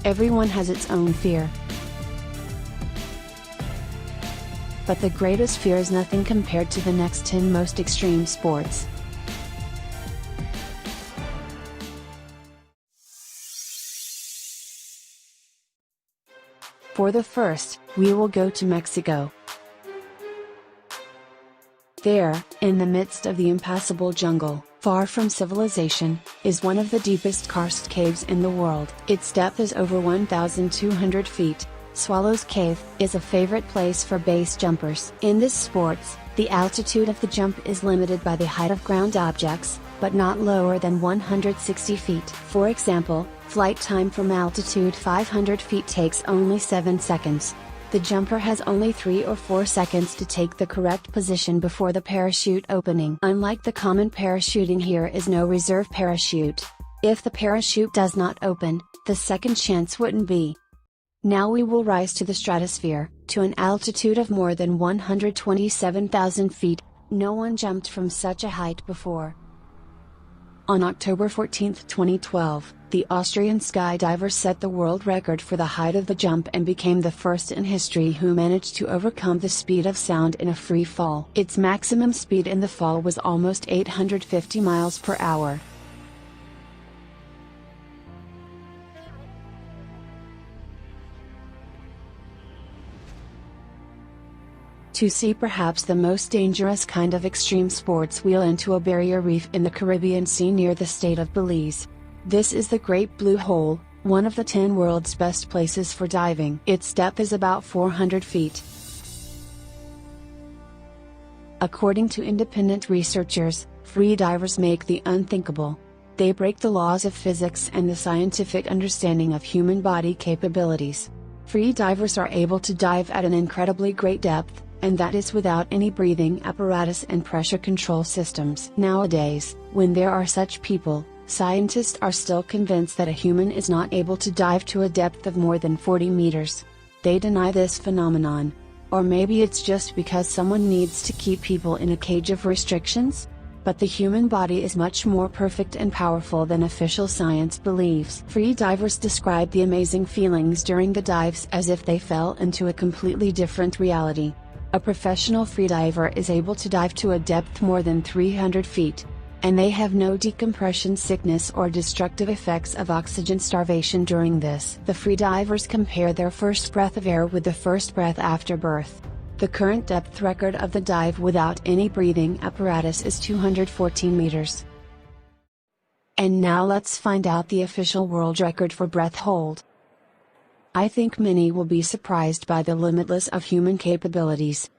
Everyone has its own fear. But the greatest fear is nothing compared to the next 10 most extreme sports. For the first, we will go to Mexico. There, in the midst of the impassable jungle, far from civilization, is one of the deepest karst caves in the world. Its depth is over 1,200 feet. Swallow's Cave is a favorite place for base jumpers. In this sports, the altitude of the jump is limited by the height of ground objects, but not lower than 160 feet. For example, flight time from altitude 500 feet takes only 7 seconds. The jumper has only 3 or 4 seconds to take the correct position before the parachute opening. Unlike the common parachuting, here is no reserve parachute. If the parachute does not open, the second chance wouldn't be. Now we will rise to the stratosphere, to an altitude of more than 127,000 feet. No one jumped from such a height before. On October 14, 2012, the Austrian skydiver set the world record for the height of the jump and became the first in history who managed to overcome the speed of sound in a free fall. Its maximum speed in the fall was almost 850 miles per hour. To see perhaps the most dangerous kind of extreme sports, wheel into a barrier reef in the Caribbean Sea near the state of Belize. This is the Great Blue Hole, one of the 10 world's best places for diving. Its depth is about 400 feet. According to independent researchers, free divers make the unthinkable. They break the laws of physics and the scientific understanding of human body capabilities. Free divers are able to dive at an incredibly great depth, and that is without any breathing apparatus and pressure control systems. Nowadays, when there are such people, scientists are still convinced that a human is not able to dive to a depth of more than 40 meters. They deny this phenomenon. Or maybe it's just because someone needs to keep people in a cage of restrictions? But the human body is much more perfect and powerful than official science believes. Free divers describe the amazing feelings during the dives as if they fell into a completely different reality. A professional freediver is able to dive to a depth more than 300 feet. And they have no decompression sickness or destructive effects of oxygen starvation during this. The freedivers compare their first breath of air with the first breath after birth. The current depth record of the dive without any breathing apparatus is 214 meters. And now let's find out the official world record for breath hold. I think many will be surprised by the limitless of human capabilities.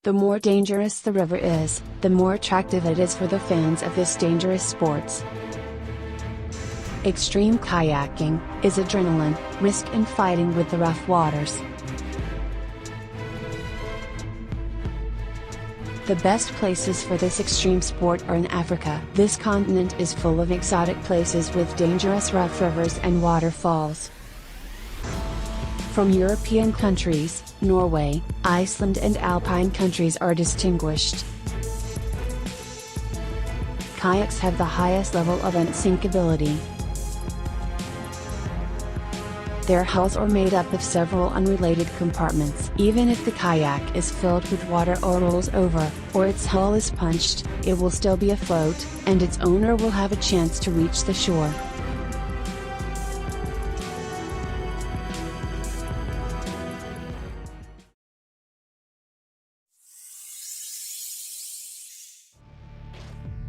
The more dangerous the river is, the more attractive it is for the fans of this dangerous sports. Extreme kayaking is adrenaline, risk and fighting with the rough waters. The best places for this extreme sport are in Africa. This continent is full of exotic places with dangerous rough rivers and waterfalls. From European countries, Norway, Iceland and Alpine countries are distinguished. Kayaks have the highest level of unsinkability. Their hulls are made up of several unrelated compartments. Even if the kayak is filled with water or rolls over, or its hull is punched, it will still be afloat, and its owner will have a chance to reach the shore.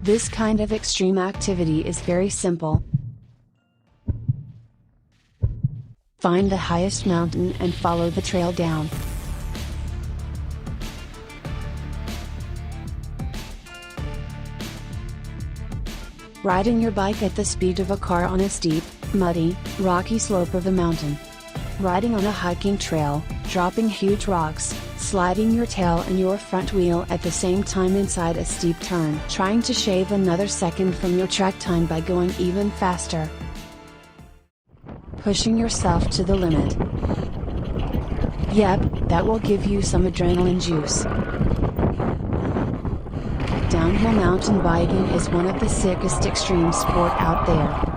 This kind of extreme activity is very simple. Find the highest mountain and follow the trail down. Riding your bike at the speed of a car on a steep, muddy, rocky slope of a mountain. Riding on a hiking trail, dropping huge rocks, sliding your tail and your front wheel at the same time inside a steep turn, trying to shave another second from your track time by going even faster. Pushing yourself to the limit. Yep, that will give you some adrenaline juice. Downhill mountain biking is one of the sickest extreme sport out there.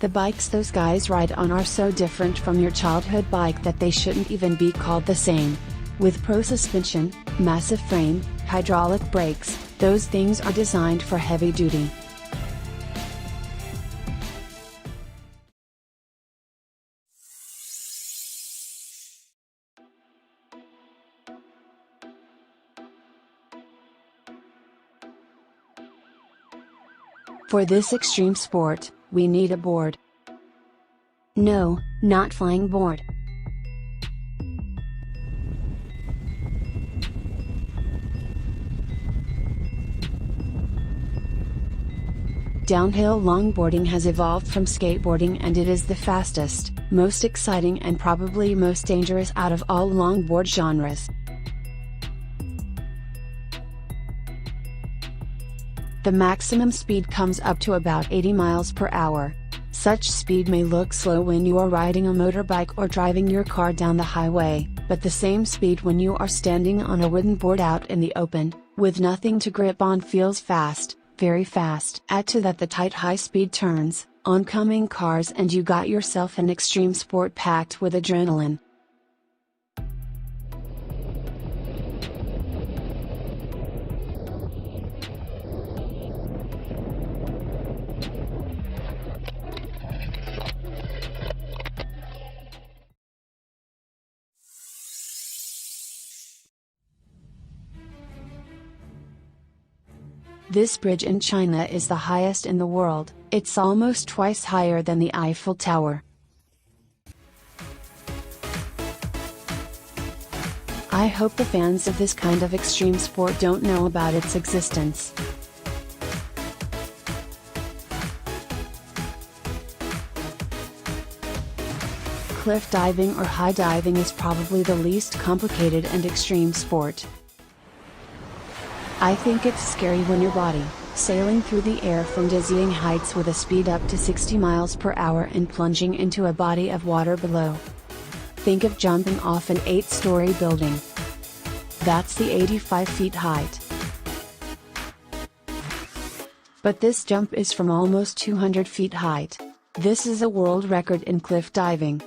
The bikes those guys ride on are so different from your childhood bike that they shouldn't even be called the same. With pro suspension, massive frame, hydraulic brakes, those things are designed for heavy duty. For this extreme sport, we need a board. No, not flying board. Downhill longboarding has evolved from skateboarding, and it is the fastest, most exciting and probably most dangerous out of all longboard genres. The maximum speed comes up to about 80 miles per hour. Such speed may look slow when you are riding a motorbike or driving your car down the highway, but the same speed when you are standing on a wooden board out in the open, with nothing to grip on, feels fast, very fast. Add to that the tight high-speed turns, oncoming cars, and you got yourself an extreme sport packed with adrenaline. This bridge in China is the highest in the world. It's almost twice higher than the Eiffel Tower. I hope the fans of this kind of extreme sport don't know about its existence. Cliff diving or high diving is probably the least complicated and extreme sport. I think it's scary when your body, sailing through the air from dizzying heights with a speed up to 60 miles per hour and plunging into a body of water below. Think of jumping off an 8-story building. That's the 85 feet height. But this jump is from almost 200 feet height. This is a world record in cliff diving.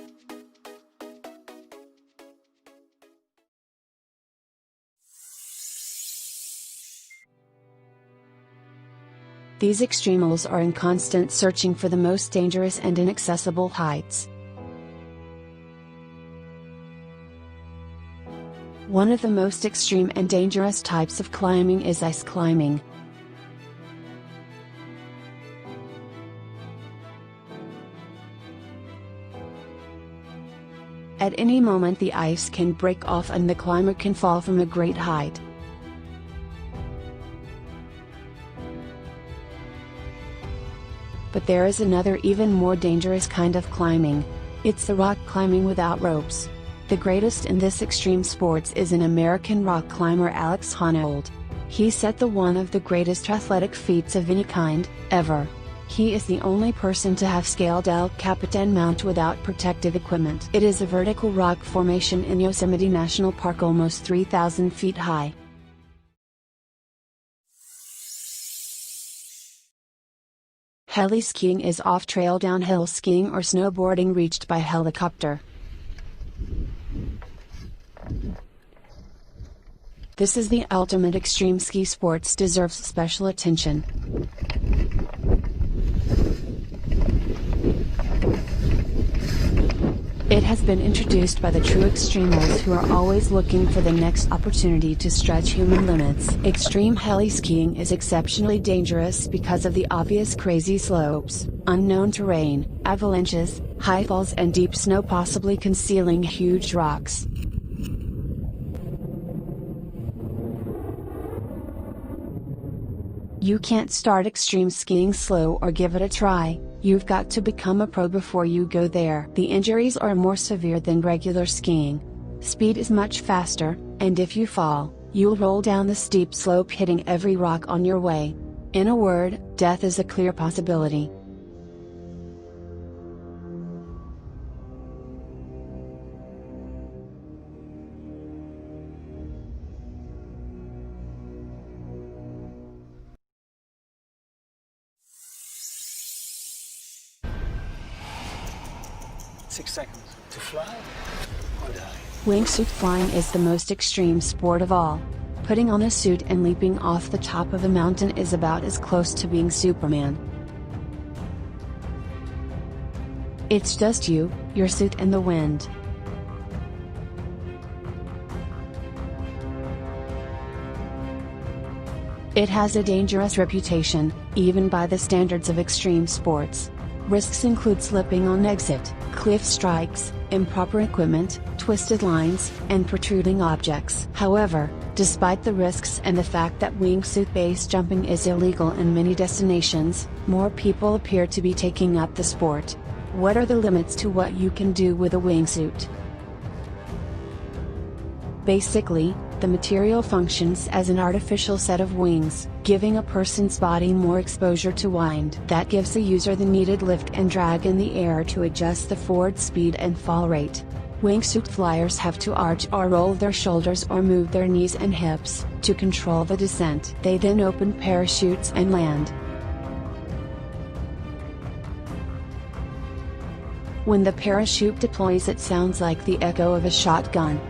These extremals are in constant searching for the most dangerous and inaccessible heights. One of the most extreme and dangerous types of climbing is ice climbing. At any moment the ice can break off and the climber can fall from a great height. But there is another even more dangerous kind of climbing. It's the rock climbing without ropes. The greatest in this extreme sports is an American rock climber, Alex Honnold. He set one of the greatest athletic feats of any kind, ever. He is the only person to have scaled El Capitan Mount without protective equipment. It is a vertical rock formation in Yosemite National Park, almost 3,000 feet high. Heli skiing is off-trail downhill skiing or snowboarding reached by helicopter. This is the ultimate extreme ski sports, deserves special attention. It has been introduced by the true extremals who are always looking for the next opportunity to stretch human limits. Extreme heli skiing is exceptionally dangerous because of the obvious crazy slopes, unknown terrain, avalanches, high falls and deep snow possibly concealing huge rocks. You can't start extreme skiing slow or give it a try, you've got to become a pro before you go there. The injuries are more severe than regular skiing. Speed is much faster, and if you fall, you'll roll down the steep slope hitting every rock on your way. In a word, death is a clear possibility. Seconds to fly or die. Wingsuit flying is the most extreme sport of all. Putting on a suit and leaping off the top of a mountain is about as close to being Superman. It's just you, your suit and the wind. It has a dangerous reputation, even by the standards of extreme sports. Risks include slipping on exit, cliff strikes, improper equipment, twisted lines, and protruding objects. However, despite the risks and the fact that wingsuit base jumping is illegal in many destinations, more people appear to be taking up the sport. What are the limits to what you can do with a wingsuit? Basically, the material functions as an artificial set of wings, giving a person's body more exposure to wind. That gives the user the needed lift and drag in the air to adjust the forward speed and fall rate. Wingsuit flyers have to arch or roll their shoulders or move their knees and hips, to control the descent. They then open parachutes and land. When the parachute deploys, it sounds like the echo of a shotgun.